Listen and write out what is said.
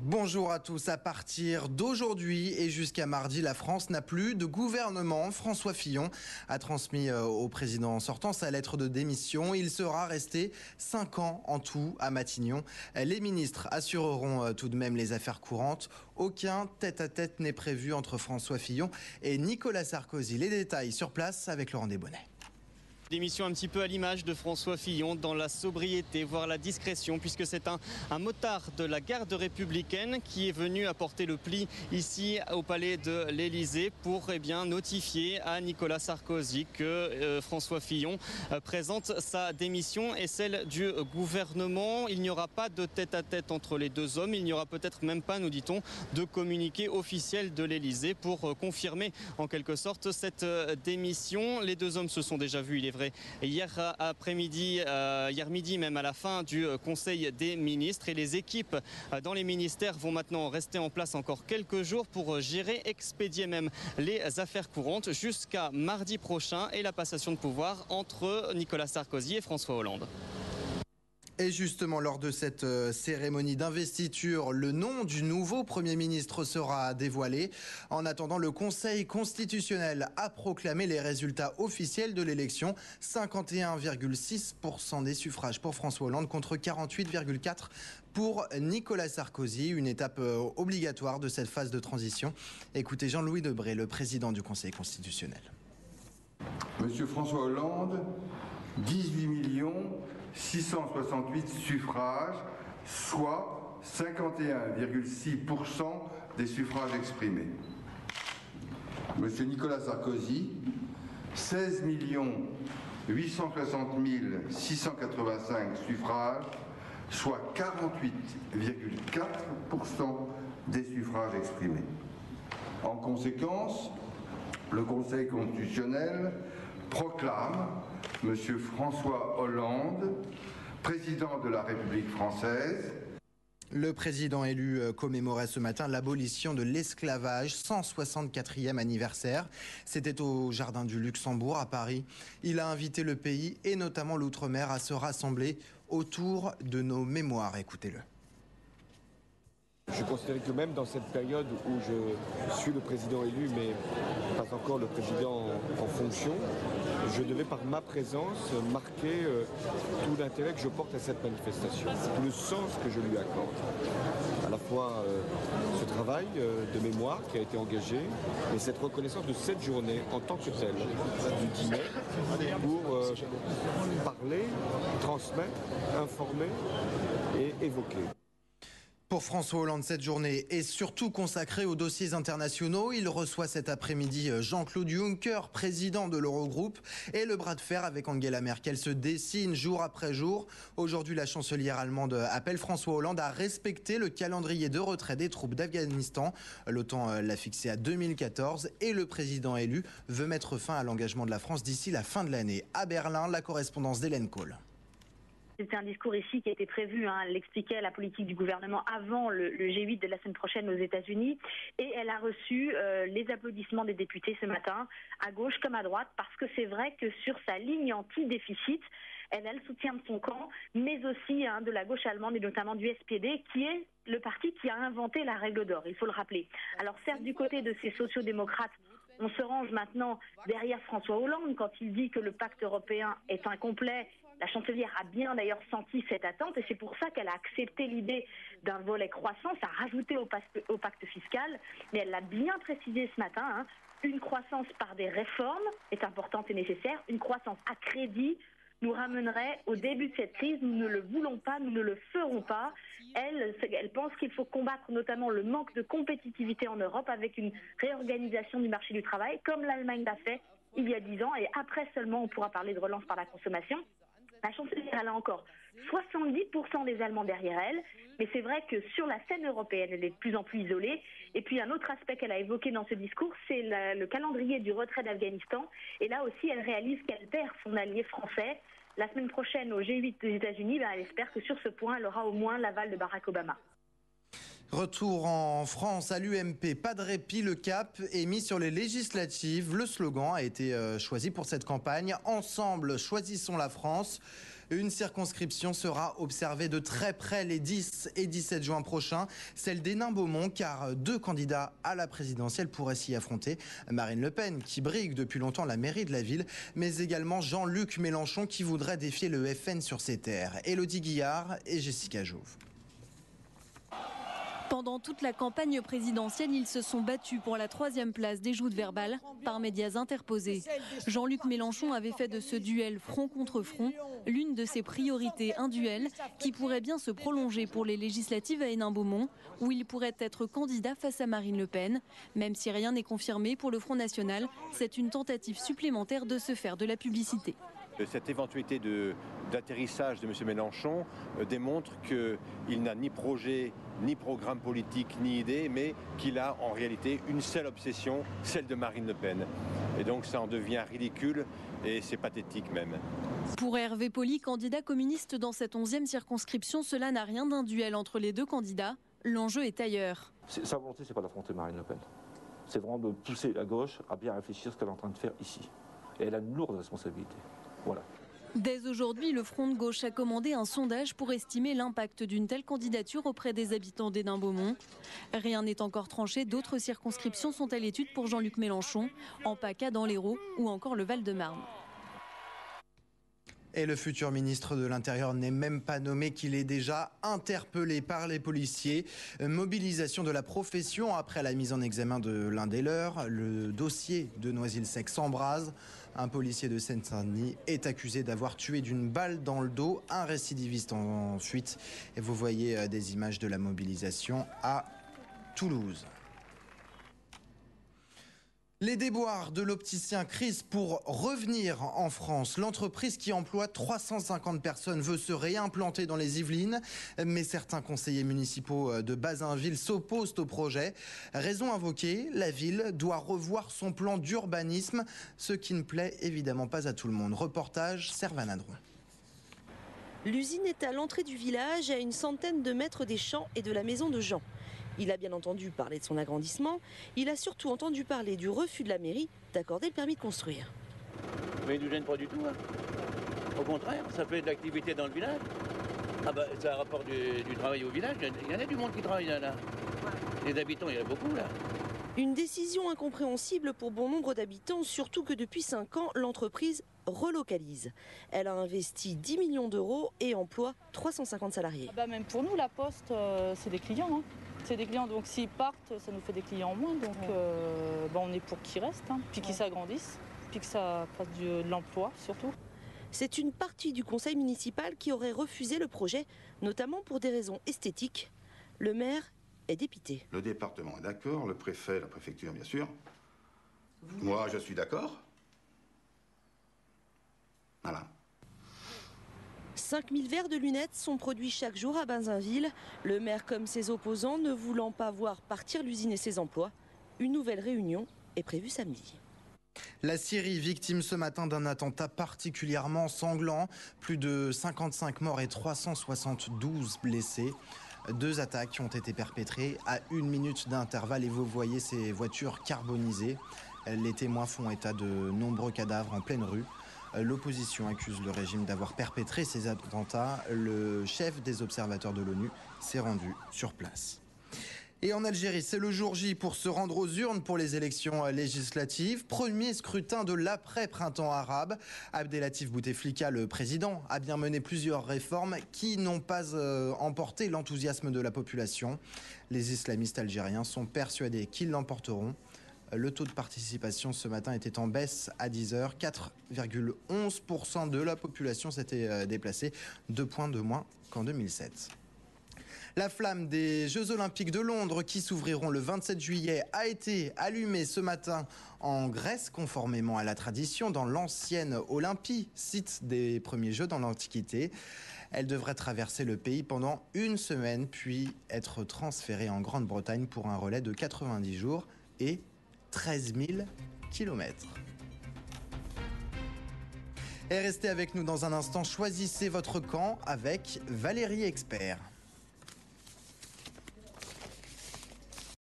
Bonjour à tous. À partir d'aujourd'hui et jusqu'à mardi, la France n'a plus de gouvernement. François Fillon a transmis au président sortant sa lettre de démission. Il sera resté 5 ans en tout à Matignon. Les ministres assureront tout de même les affaires courantes. Aucun tête-à-tête n'est prévu entre François Fillon et Nicolas Sarkozy. Les détails sur place avec Laurent Desbonnets. Démission un petit peu à l'image de François Fillon, dans la sobriété, voire la discrétion, puisque c'est un motard de la garde républicaine qui est venu apporter le pli ici au palais de l'Élysée pour notifier à Nicolas Sarkozy que François Fillon présente sa démission et celle du gouvernement. Il n'y aura pas de tête-à-tête entre les deux hommes, il n'y aura peut-être même pas, nous dit-on, de communiqué officiel de l'Élysée pour confirmer en quelque sorte cette démission. Les deux hommes se sont déjà vus, il est vrai, hier après-midi, hier midi même, à la fin du Conseil des ministres, et les équipes dans les ministères vont maintenant rester en place encore quelques jours pour gérer, expédier même les affaires courantes jusqu'à mardi prochain et la passation de pouvoir entre Nicolas Sarkozy et François Hollande. Et justement, lors de cette cérémonie d'investiture, le nom du nouveau Premier ministre sera dévoilé. En attendant, le Conseil constitutionnel a proclamé les résultats officiels de l'élection. 51,6% des suffrages pour François Hollande contre 48,4% pour Nicolas Sarkozy. Une étape obligatoire de cette phase de transition. Écoutez Jean-Louis Debré, le président du Conseil constitutionnel. Monsieur François Hollande, 18 668 suffrages, soit 51,6% des suffrages exprimés. Monsieur Nicolas Sarkozy, 16 860 685 suffrages, soit 48,4% des suffrages exprimés. En conséquence, le Conseil constitutionnel proclame Monsieur François Hollande, président de la République française. Le président élu commémorait ce matin l'abolition de l'esclavage, 164e anniversaire. C'était au Jardin du Luxembourg à Paris. Il a invité le pays et notamment l'outre-mer à se rassembler autour de nos mémoires. Écoutez-le. Je considère que même dans cette période où je suis le président élu, mais pas encore le président en fonction, je devais par ma présence marquer tout l'intérêt que je porte à cette manifestation, tout le sens que je lui accorde. À la fois ce travail de mémoire qui a été engagé, et cette reconnaissance de cette journée en tant que telle, du dîner, pour parler, transmettre, informer et évoquer. Pour François Hollande, cette journée est surtout consacrée aux dossiers internationaux. Il reçoit cet après-midi Jean-Claude Juncker, président de l'Eurogroupe, et le bras de fer avec Angela Merkel se dessine jour après jour. Aujourd'hui, la chancelière allemande appelle François Hollande à respecter le calendrier de retrait des troupes d'Afghanistan. L'OTAN l'a fixé à 2014 et le président élu veut mettre fin à l'engagement de la France d'ici la fin de l'année. À Berlin, la correspondance d'Hélène Kohl. C'était un discours ici qui était prévu, elle expliquait la politique du gouvernement avant le G8 de la semaine prochaine aux États-Unis, et elle a reçu les applaudissements des députés ce matin, à gauche comme à droite, parce que c'est vrai que sur sa ligne anti-déficit, elle a le soutien de son camp, mais aussi de la gauche allemande et notamment du SPD, qui est le parti qui a inventé la règle d'or, il faut le rappeler. Alors certes, du côté de ces sociodémocrates, on se range maintenant derrière François Hollande quand il dit que le pacte européen est incomplet. La chancelière a bien d'ailleurs senti cette attente et c'est pour ça qu'elle a accepté l'idée d'un volet croissance à rajouter au pacte fiscal. Mais elle l'a bien précisé ce matin, une croissance par des réformes est importante et nécessaire. Une croissance à crédit nous ramènerait au début de cette crise. Nous ne le voulons pas, nous ne le ferons pas. Elle pense qu'il faut combattre notamment le manque de compétitivité en Europe avec une réorganisation du marché du travail, comme l'Allemagne l'a fait il y a 10 ans. Et après seulement, on pourra parler de relance par la consommation. La chancelière, elle a encore 70% des Allemands derrière elle, mais c'est vrai que sur la scène européenne, elle est de plus en plus isolée. Et puis un autre aspect qu'elle a évoqué dans ce discours, c'est le calendrier du retrait d'Afghanistan. Et là aussi, elle réalise qu'elle perd son allié français. La semaine prochaine, au G8 des États-Unis, elle espère que sur ce point, elle aura au moins l'aval de Barack Obama. Retour en France à l'UMP, pas de répit, le cap est mis sur les législatives. Le slogan a été choisi pour cette campagne. Ensemble, choisissons la France. Une circonscription sera observée de très près les 10 et 17 juin prochains, celle d'Hénin-Beaumont, car 2 candidats à la présidentielle pourraient s'y affronter. Marine Le Pen, qui brigue depuis longtemps la mairie de la ville, mais également Jean-Luc Mélenchon, qui voudrait défier le FN sur ses terres. Élodie Guillard et Jessica Jouve. Pendant toute la campagne présidentielle, ils se sont battus pour la 3e place des joutes verbales par médias interposés. Jean-Luc Mélenchon avait fait de ce duel front contre front l'une de ses priorités, un duel qui pourrait bien se prolonger pour les législatives à Hénin-Beaumont, où il pourrait être candidat face à Marine Le Pen. Même si rien n'est confirmé pour le Front National, c'est une tentative supplémentaire de se faire de la publicité. Cette éventualité d'atterrissage de M. Mélenchon démontre qu'il n'a ni projet, ni programme politique, ni idée, mais qu'il a en réalité une seule obsession, celle de Marine Le Pen. Et donc ça en devient ridicule et c'est pathétique même. Pour Hervé Poly, candidat communiste dans cette 11e circonscription, cela n'a rien d'un duel entre les 2 candidats. L'enjeu est ailleurs. Sa volonté, c'est pas d'affronter Marine Le Pen. C'est vraiment de pousser la gauche à bien réfléchir ce qu'elle est en train de faire ici. Et elle a une lourde responsabilité. Voilà. Dès aujourd'hui, le Front de gauche a commandé un sondage pour estimer l'impact d'une telle candidature auprès des habitants d'Hénin-Beaumont. Rien n'est encore tranché, d'autres circonscriptions sont à l'étude pour Jean-Luc Mélenchon, en PACA dans l'Hérault ou encore le Val-de-Marne. Et le futur ministre de l'Intérieur n'est même pas nommé, qu'il est déjà interpellé par les policiers. Mobilisation de la profession après la mise en examen de l'un des leurs. Le dossier de Noisy-le-Sec s'embrase. Un policier de Seine-Saint-Denis est accusé d'avoir tué d'une balle dans le dos un récidiviste en fuite. Et vous voyez des images de la mobilisation à Toulouse. Les déboires de l'opticien Chris pour revenir en France. L'entreprise qui emploie 350 personnes veut se réimplanter dans les Yvelines, mais certains conseillers municipaux de Bazainville s'opposent au projet. Raison invoquée, la ville doit revoir son plan d'urbanisme, ce qui ne plaît évidemment pas à tout le monde. Reportage Servan Adron. L'usine est à l'entrée du village, à une centaine de mètres des champs et de la maison de Jean. Il a bien entendu parler de son agrandissement, il a surtout entendu parler du refus de la mairie d'accorder le permis de construire. Mais il ne nous gêne pas du tout. Hein. Au contraire, ça fait de l'activité dans le village. Ah bah, c'est un rapport du travail au village, il y en a du monde qui travaille là. Les habitants, il y en a beaucoup là. Une décision incompréhensible pour bon nombre d'habitants, surtout que depuis 5 ans, l'entreprise relocalise. Elle a investi 10 millions d'euros et emploie 350 salariés. Même pour nous, la Poste, c'est des clients. Hein. C'est des clients, donc s'ils partent, ça nous fait des clients en moins. Donc on est pour qu'ils restent, hein, puis qu'ils s'agrandissent, puis que ça fasse de l'emploi surtout. C'est une partie du conseil municipal qui aurait refusé le projet, notamment pour des raisons esthétiques. Le maire est dépité. Le département est d'accord, le préfet, la préfecture bien sûr. Moi je suis d'accord. Voilà. 5000 verres de lunettes sont produits chaque jour à Bazainville. Le maire comme ses opposants ne voulant pas voir partir l'usine et ses emplois. Une nouvelle réunion est prévue samedi. La Syrie, victime ce matin d'un attentat particulièrement sanglant. Plus de 55 morts et 372 blessés. 2 attaques ont été perpétrées à 1 minute d'intervalle et vous voyez ces voitures carbonisées. Les témoins font état de nombreux cadavres en pleine rue. L'opposition accuse le régime d'avoir perpétré ces attentats. Le chef des observateurs de l'ONU s'est rendu sur place. Et en Algérie, c'est le jour J pour se rendre aux urnes pour les élections législatives. Premier scrutin de l'après-printemps arabe. Abdelatif Bouteflika, le président, a bien mené plusieurs réformes qui n'ont pas emporté l'enthousiasme de la population. Les islamistes algériens sont persuadés qu'ils l'emporteront. Le taux de participation ce matin était en baisse à 10h. 4,11% de la population s'était déplacée, 2 points de moins qu'en 2007. La flamme des Jeux Olympiques de Londres qui s'ouvriront le 27 juillet a été allumée ce matin en Grèce, conformément à la tradition, dans l'ancienne Olympie, site des premiers Jeux dans l'Antiquité. Elle devrait traverser le pays pendant 1 semaine, puis être transférée en Grande-Bretagne pour un relais de 90 jours et 13 000 kilomètres. Et restez avec nous dans un instant. Choisissez votre camp avec Valérie Expert.